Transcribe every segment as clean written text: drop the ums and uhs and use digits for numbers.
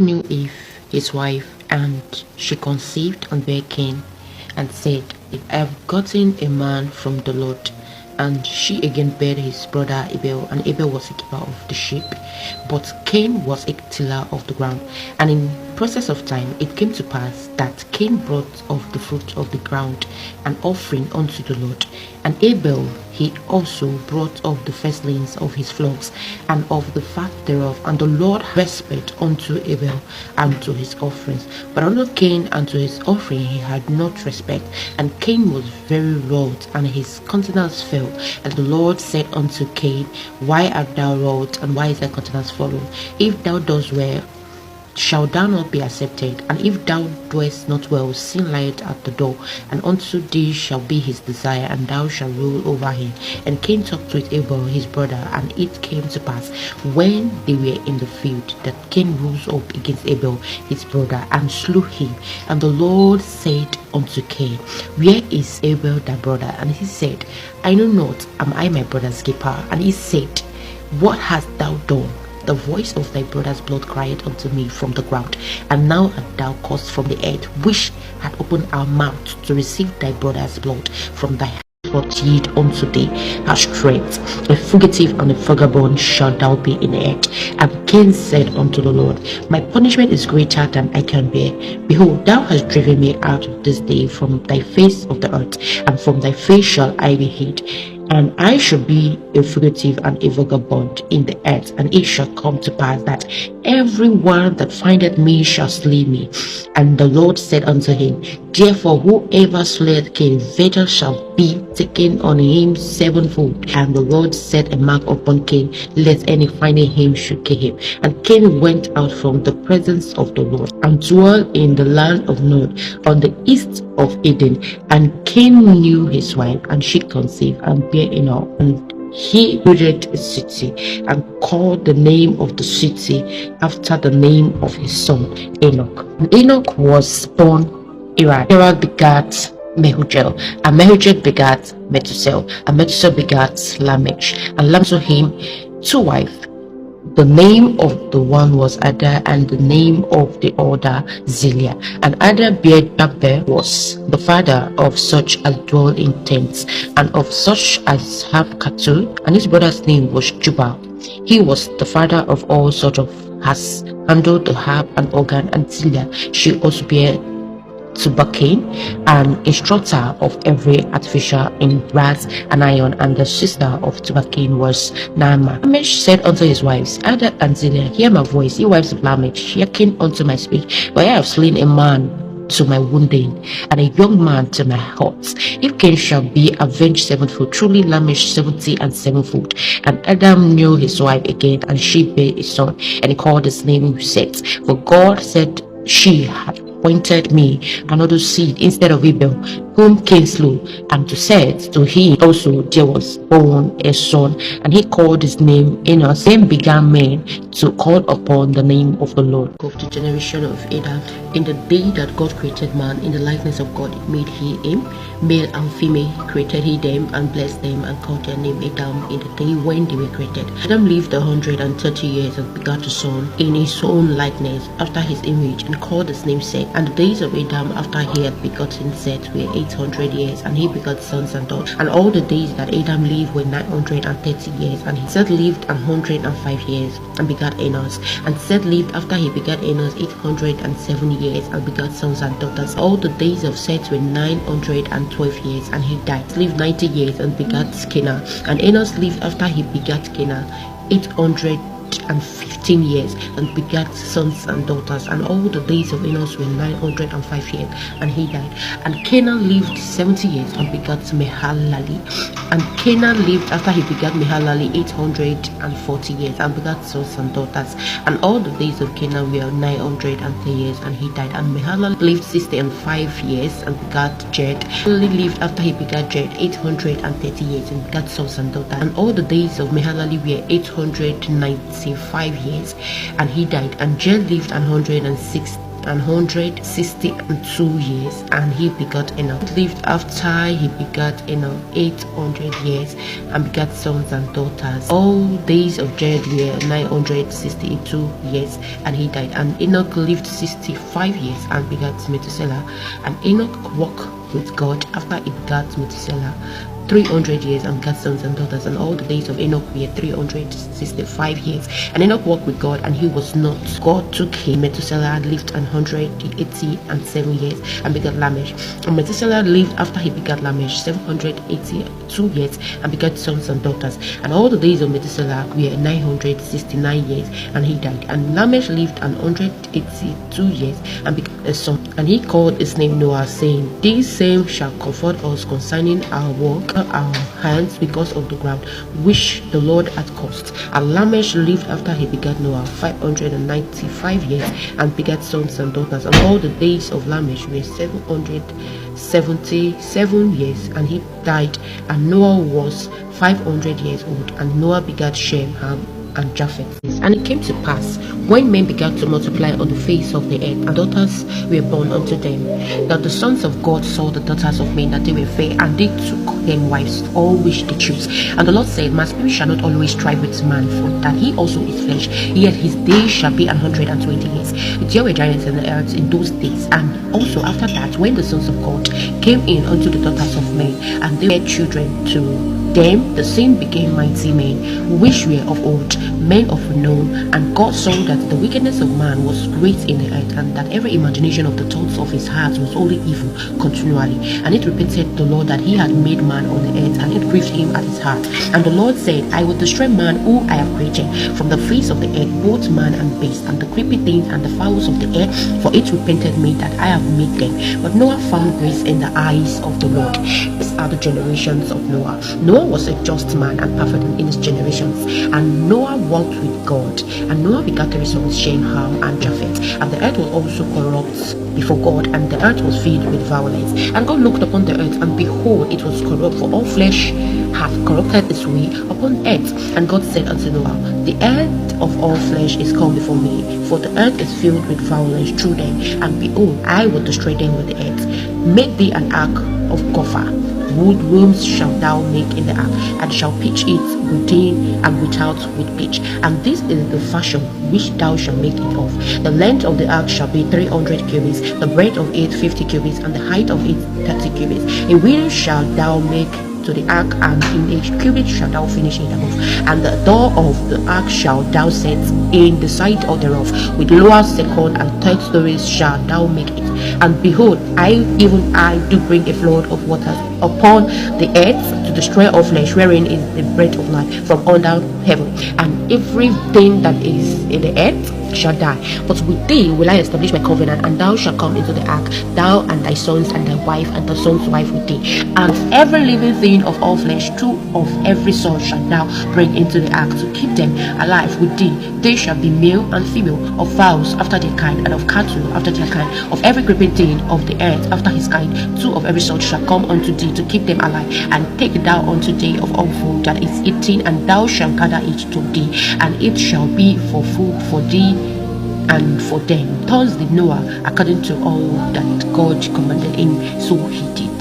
knew his wife, and she conceived and bare Cain, and said, I have gotten a man from the Lord. And she again bare his brother Abel, and Abel was a keeper of the sheep, but Cain was a tiller of the ground. And in process of time it came to pass that Cain brought of the fruit of the ground an offering unto the Lord, and Abel he also brought of the firstlings of his flocks and of the fat thereof. And the Lord respect unto Abel and to his offerings, but unto Cain and to his offering he had not respect. And Cain was very wroth, and his countenance fell. And the Lord said unto Cain, Why art thou wroth, and why is thy countenance fallen? If thou dost well, shall thou not be accepted? And if thou doest not well, sin lieth at the door, and unto thee shall be his desire, and thou shalt rule over him. And Cain talked with Abel his brother, and it came to pass, when they were in the field, that Cain rose up against Abel his brother, and slew him. And the Lord said unto Cain, Where is Abel thy brother? And he said, I know not, am I my brother's keeper? And he said, What hast thou done? The voice of thy brother's blood cried unto me from the ground, and now art thou cursed from the earth, which had opened our mouth to receive thy brother's blood from thy hand. What yield unto thee has strength. A fugitive and a vagabond shalt thou be in the earth. And Cain said unto the Lord, My punishment is greater than I can bear. Behold, thou hast driven me out of this day from thy face of the earth, and from thy face shall I be hid. And I shall be a fugitive and a vagabond in the earth. And it shall come to pass that every one that findeth me shall slay me. And the Lord said unto him, Therefore whoever slayeth Cain, vengeance shall be taken on him sevenfold. And the Lord set a mark upon Cain, lest any finding him should kill him. And Cain went out from the presence of the Lord, and dwelt in the land of Nod, on the east of Eden. And Cain knew his wife, and she conceived and bare Enoch. And he builded a city, and called the name of the city after the name of his son Enoch. And Enoch was born Irad. Irad begat Mehujael, and Mehujael begat Methuselah, and Methuselah begat Lamech. And Lamech to him two wives. The name of the one was Ada, and the name of the other Zillah. And Ada bare Jabber, was the father of such as dwell in tents, and of such as have cattle. And his brother's name was Jubal. He was the father of all sorts of has handled the harp and organ. And Zillah, she also bare Tubal-Cain, an instructor of every artificer in brass and iron. And the sister of Tubal-Cain was Naamah. Lamech said unto his wives, Ada and Zillah, hear my voice, ye wives of Lamech, hearken unto my speech. For I have slain a man to my wounding, and a young man to my hurts. If Cain shall be avenged sevenfold, truly Lamech 70 and sevenfold. And Adam knew his wife again, and she bare a son, and he called his name Seth. For God said, She had appointed me another seed instead of Abel, whom Cain slew. And to Seth, to him also there was born a son, and he called his name Enos. Then began men to call upon the name of the Lord. Of the generation of Adam, in the day that God created man, in the likeness of God made he him, male and female created he them, and blessed them, and called their name Adam in the day when they were created. Adam lived 130 years and begat a son in his own likeness, after his image, and called his name Seth. And the days of Adam after he had begotten Seth were 800 years, and he begot sons and daughters. And all the days that Adam lived were 930 years, and Seth lived 105 years and begat Enos. And Seth lived after he begat Enos 807 years and begat sons and daughters. All the days of Seth were 912 years, and he died. He lived 90 years and begat Kenan. And Enos lived after he begat Kenan 815 years and begat sons and daughters. And all the days of Enos were 905 years, and he died. And Kenan lived 70 years and begat Mahalalel. And Kenan lived after he begat Mahalalel 840 years and begat sons and daughters. And all the days of Kenan were 910 years, and he died. And Mahalalel lived 65 years and begat Jed. Mahalalel lived after he begat Jed 830 years and begat sons and daughters. And all the days of Mahalalel were 895 years, and he died. And Jed lived 106 162 years, and he begot Enoch. He lived after he begot Enoch 800 years and begot sons and daughters. All days of Jared were 962 years, and he died. And Enoch lived 65 years and begot Methuselah. And Enoch walked with God after he begot Methuselah 300 years and begat sons and daughters. And all the days of Enoch were 365 years. And Enoch walked with God, and he was not. God took him. Methuselah lived 187 years and begat Lamech. And Methuselah lived after he begat Lamech 782 years and begat sons and daughters. And all the days of Methuselah were 969 years, and he died. And Lamech lived 182 years and begat a son. And he called his name Noah, saying, These same shall comfort us concerning our work, our hands, because of the ground which the Lord hath caused. And Lamech lived after he begat Noah 595 years and begat sons and daughters. And all the days of Lamech were 777 years, and he died. And Noah was 500 years old. And Noah begat Shem, Ham, and Japheth. And it came to pass, when men began to multiply on the face of the earth, and daughters were born unto them, that the sons of God saw the daughters of men, that they were fair, and they took them wives, all which they chose. And the Lord said, My spirit shall not always strive with man, for that he also is flesh, yet his days shall be 120 years. There were giants in the earth in those days. And also after that, when the sons of God came in unto the daughters of men, and they were children to them, the same became mighty men, which were of old, men of renown. And God saw that the wickedness of man was great in the earth, and that every imagination of the thoughts of his heart was only evil continually. And it repented the Lord that he had made man on the earth, and it grieved him at his heart. And the Lord said, I will destroy man who I have created from the face of the earth, both man and beast, and the creeping things and the fowls of the air, for it repented me that I have made them. But Noah found grace in the eyes of the Lord. These are the generations of Noah. Noah was a just man and perfect in his generations, and Noah walked with God. And Noah begat three sons, Shem, Ham, and Japheth. And the earth was also corrupt before God, and the earth was filled with violence. And God looked upon the earth, and behold, it was corrupt, for all flesh hath corrupted its way upon earth. And God said unto Noah, The end of all flesh is come before me, for the earth is filled with violence through them. And behold, I will destroy them with the earth. Make thee an ark of gopher. Wood rooms shalt thou make in the ark, and shalt pitch it within and without with pitch. And this is the fashion which thou shalt make it of. The length of the ark shall be 300 cubits, the breadth of it 50 cubits, and the height of it 30 cubits. A wheel shalt thou make to the ark, and in a cubit shalt thou finish it above. And the door of the ark shalt thou set in the side of thereof, with lower, second, and third stories shalt thou make it. And behold, even I do bring a flood of waters upon the earth to destroy all flesh, wherein is the breath of life from under heaven, and everything that is in the earth shall die. But with thee will I establish my covenant, and thou shalt come into the ark, thou and thy sons and thy wife and thy son's wife with thee. And every living thing of all flesh, two of every sort shalt thou bring into the ark, to keep them alive with thee. They shall be male and female, of fowls after their kind, and of cattle after their kind, of every creeping thing of the earth after his kind. Two of every sort shall come unto thee, to keep them alive. And take thou unto thee of all food that is eaten, and thou shalt gather it to thee, and it shall be for food for thee and for them. Thus did Noah, according to all that God commanded him, so he did.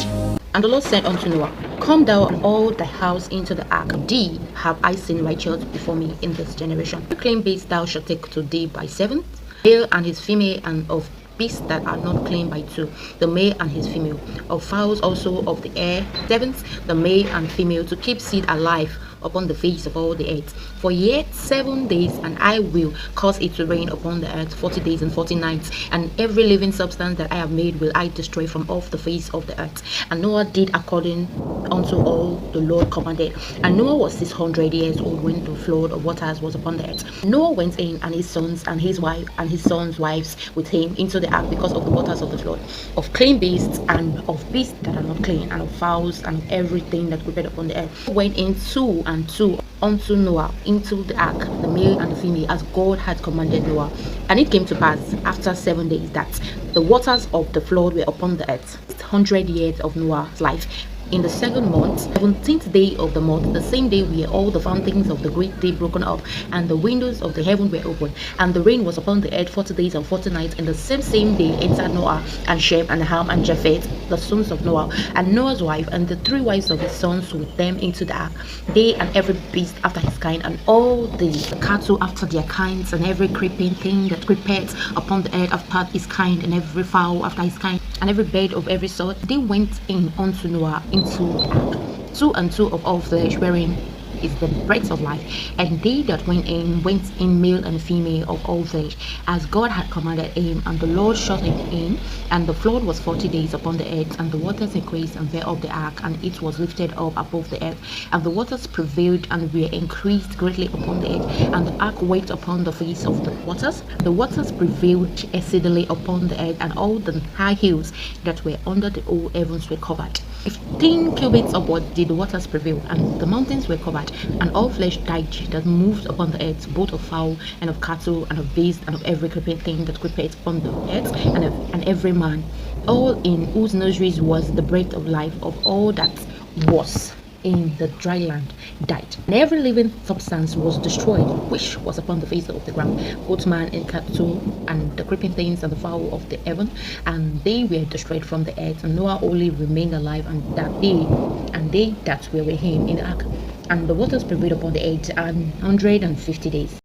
And the Lord said unto Noah, Come thou and all thy house into the ark. Thee have I seen righteous before me in this generation. Every clean beast thou shalt take to thee by seven, male and his female, and of beasts that are not clean by two, the male and his female, of fowls also of the air, sevens, the male and female, to keep seed alive upon the face of all the earth. For yet 7 days, and I will cause it to rain upon the earth 40 days and 40 nights, and every living substance that I have made will I destroy from off the face of the earth. And Noah did according unto all the Lord commanded. And Noah was 600 years old when the flood of waters was upon the earth. Noah went in, and his sons and his wife and his sons' wives with him, into the ark, because of the waters of the flood, of clean beasts and of beasts that are not clean, and of fowls and of everything that creepeth upon the earth. Went in two and two unto Noah into the ark, the male and the female, as God had commanded Noah. And it came to pass after 7 days that the waters of the flood were upon the earth. 100 years of Noah's life In the second month, 17th day of the month, the same day were all the fountains of the great day broken up, and the windows of the heaven were opened, and the rain was upon the earth 40 days and 40 nights. And the same day entered Noah and Shem and Ham and Japheth, the sons of Noah, and Noah's wife, and the 3 wives of his sons with them into the ark, they and every beast after his kind, and all the cattle after their kinds, and every creeping thing that creepeth upon the earth after his kind, and every fowl after his kind, and every bird of every sort. They went in unto Noah into the ark, 2 and 2 of all flesh, wherein is the breath of life. And they that went in male and female of all flesh, as God had commanded him. And the Lord shut him in, and the flood was 40 days upon the earth, and the waters increased and bare up the ark, and it was lifted up above the earth, and the waters prevailed and were increased greatly upon the earth, and the ark went upon the face of the waters. The waters prevailed exceedingly upon the earth, and all the high hills that were under the whole heavens were covered. 15 cubits upward did the waters prevail, and the mountains were covered, and all flesh died that moved upon the earth, both of fowl and of cattle and of beast and of every creeping thing that creepeth upon the earth, and every man, all in whose nostrils was the breath of life, of all that was in the dry land died, and every living substance was destroyed which was upon the face of the ground, both man and cattle and the creeping things and the fowl of the heaven, and they were destroyed from the earth. And Noah only remained alive, and they that were with him in the ark. And the waters prevailed upon the earth 150 days.